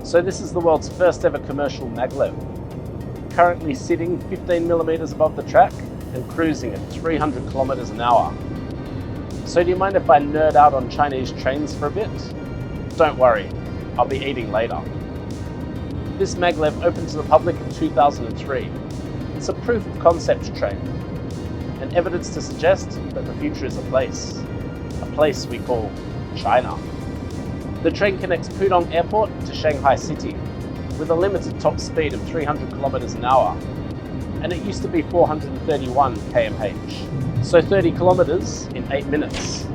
So this is the world's first ever commercial maglev, currently sitting 15 millimeters above the track and cruising at 300 kilometers an hour. So do you mind if I nerd out on Chinese trains for a bit? Don't worry, I'll be eating later. This maglev opened to the public in 2003. It's a proof of concept train, and evidence to suggest that the future is a place we call China. The train connects Pudong Airport to Shanghai City with a limited top speed of 300 kilometers an hour, and it used to be 431 km/h, so 30 kilometers in 8 minutes.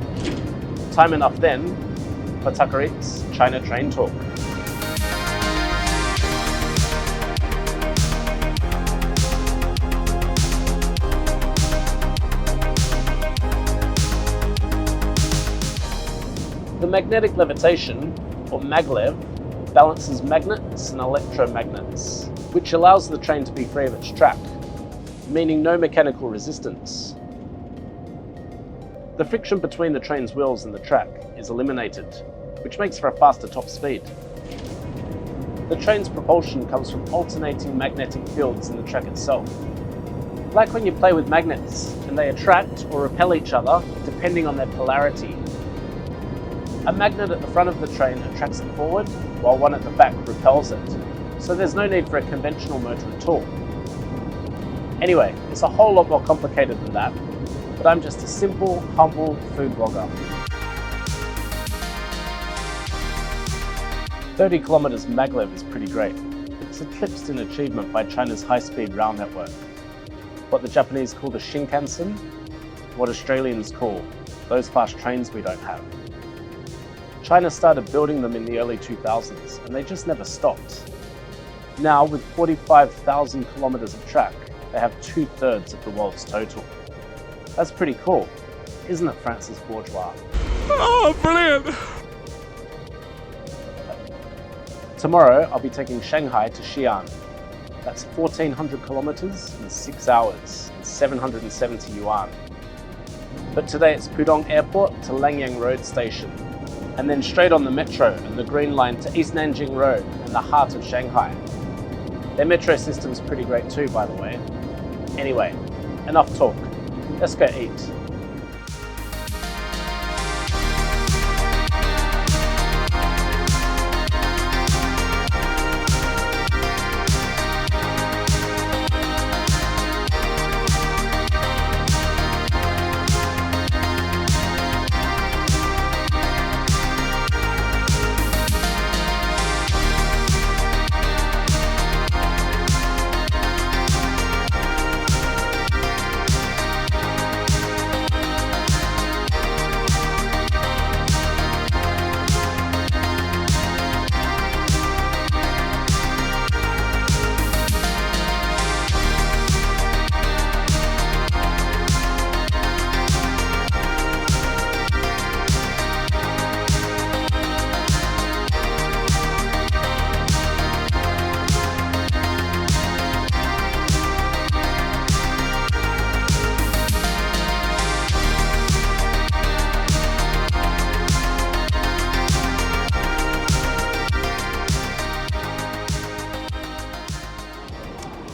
Time enough then for Tuckerit's China Train Talk. The magnetic levitation, or maglev, balances magnets and electromagnets, which allows the train to be free of its track, meaning no mechanical resistance. The friction between the train's wheels and the track is eliminated, which makes for a faster top speed. The train's propulsion comes from alternating magnetic fields in the track itself, like when you play with magnets and they attract or repel each other depending on their polarity. A magnet at the front of the train attracts it forward, while one at the back repels it, so there's no need for a conventional motor at all. Anyway, it's a whole lot more complicated than that, but I'm just a simple, humble food blogger. 30 kilometers maglev is pretty great. It's eclipsed in achievement by China's high-speed rail network. What the Japanese call the Shinkansen, what Australians call those fast trains we don't have. China started building them in the early 2000s, and they just never stopped. Now, with 45,000 kilometers of track, they have 2/3 of the world's total. That's pretty cool, isn't it, Francis Bourgeois? Oh, brilliant! Tomorrow, I'll be taking Shanghai to Xi'an. That's 1,400 kilometers in 6 hours, and 770 yuan. But today it's Pudong Airport to Langyang Road Station, and then straight on the metro and the Green Line to East Nanjing Road in the heart of Shanghai. Their metro system's pretty great too, by the way. Anyway, enough talk. Let's go eat.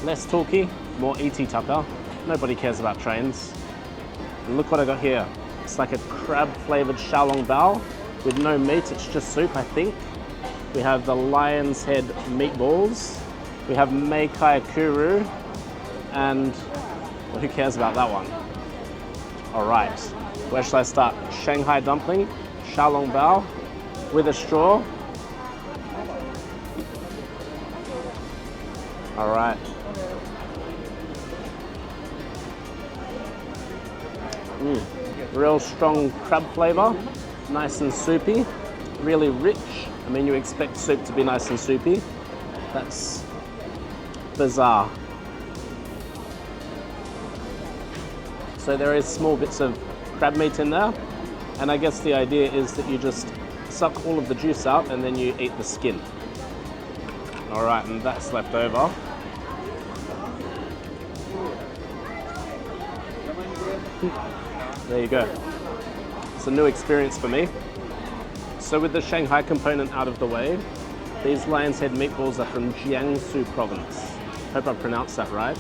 Less talky, more E.T. Tucker. Nobody cares about trains. And look what I got here. It's like a crab-flavored Xiaolong Bao with no meat, it's just soup, I think. We have the lion's head meatballs. We have Mei Cai Kou Rou, and well, who cares about that one? All right, where should I start? Shanghai dumpling, Xiaolong Bao with a straw. All right. Real strong crab flavor, nice and soupy, really rich. I mean, you expect soup to be nice and soupy. That's bizarre. So there is small bits of crab meat in there, and I guess the idea is that you just suck all of the juice out and then you eat the skin. All right, and that's left over. There you go. It's a new experience for me. So with the Shanghai component out of the way, These lion's head meatballs are from Jiangsu province. Hope I pronounced that right.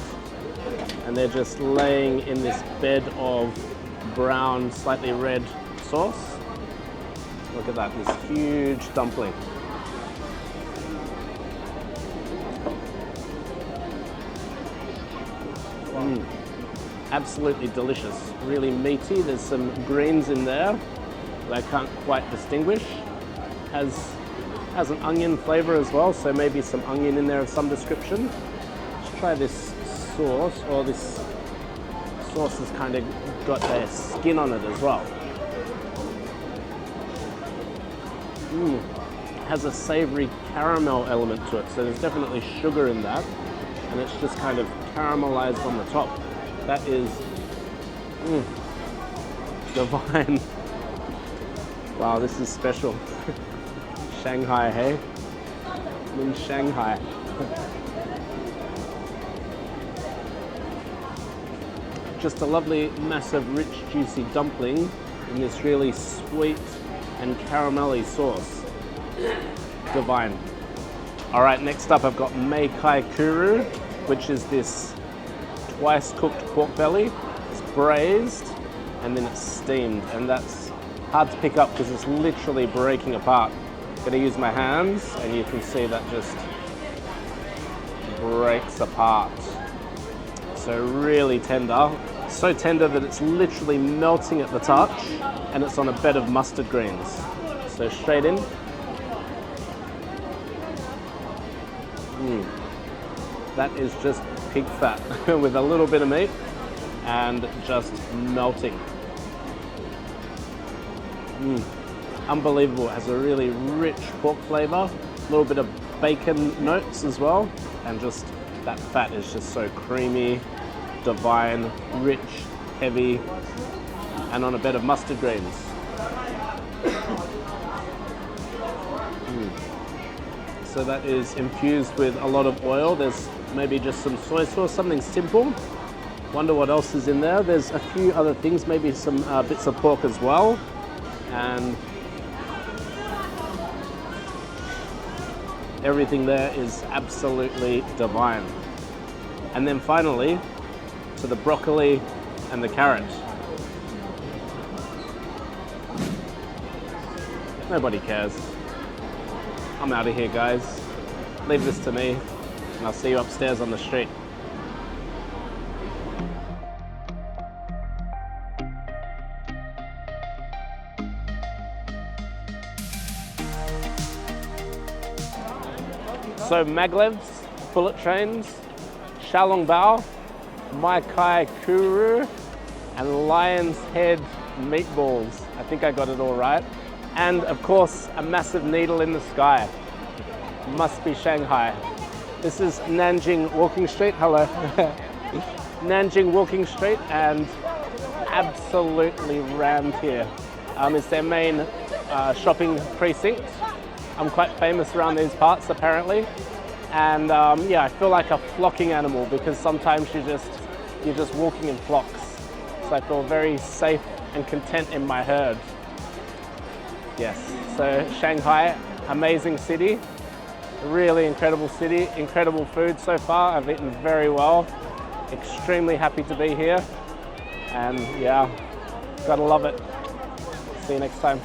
And they're just laying in this bed of brown, slightly red sauce. Look at that, this huge dumpling. Absolutely delicious, really meaty. There's some greens in there that I can't quite distinguish. Has an onion flavor as well, so maybe some onion in there of some description. Let's try this sauce, or this sauce has kind of got a skin on it as well. Has a savory caramel element to it, so there's definitely sugar in that, and it's just kind of caramelized on the top. That is divine. Wow, this is special. Shanghai, hey? I'm in Shanghai. Just a lovely, massive, rich, juicy dumpling in this really sweet and caramelly sauce. Divine. All right, next up I've got Mei Cai Kou Rou, which is this twice cooked pork belly. It's braised and then it's steamed, and that's hard to pick up because it's literally breaking apart. I'm gonna use my hands and you can see that just breaks apart. So really tender. So tender that it's literally melting at the touch, and it's on a bed of mustard greens. So straight in. That is just pig fat with a little bit of meat and just melting. Unbelievable. It has a really rich pork flavor, a little bit of bacon notes as well, and just that fat is just so creamy, divine, rich, heavy, and on a bed of mustard greens. So that is infused with a lot of oil. There's maybe just some soy sauce, something simple. Wonder what else is in there. There's a few other things, maybe some bits of pork as well. And everything there is absolutely divine. And then finally, to the broccoli and the carrot. Nobody cares. I'm out of here, guys. Leave this to me, and I'll see you upstairs on the street. So Maglev's, bullet trains, Xiaolong Bao, Mei Cai Kou Rou, and lion's head meatballs. I think I got it all right. And of course, a massive needle in the sky. Must be Shanghai. This is Nanjing Walking Street. Hello. Nanjing Walking Street, and absolutely rammed here. It's their main shopping precinct. I'm quite famous around these parts apparently. And yeah, I feel like a flocking animal because sometimes you're just walking in flocks. So I feel very safe and content in my herd. Yes, so Shanghai, amazing city, really incredible city, incredible food so far. I've eaten very well, extremely happy to be here, and yeah, gotta love it. See you next time.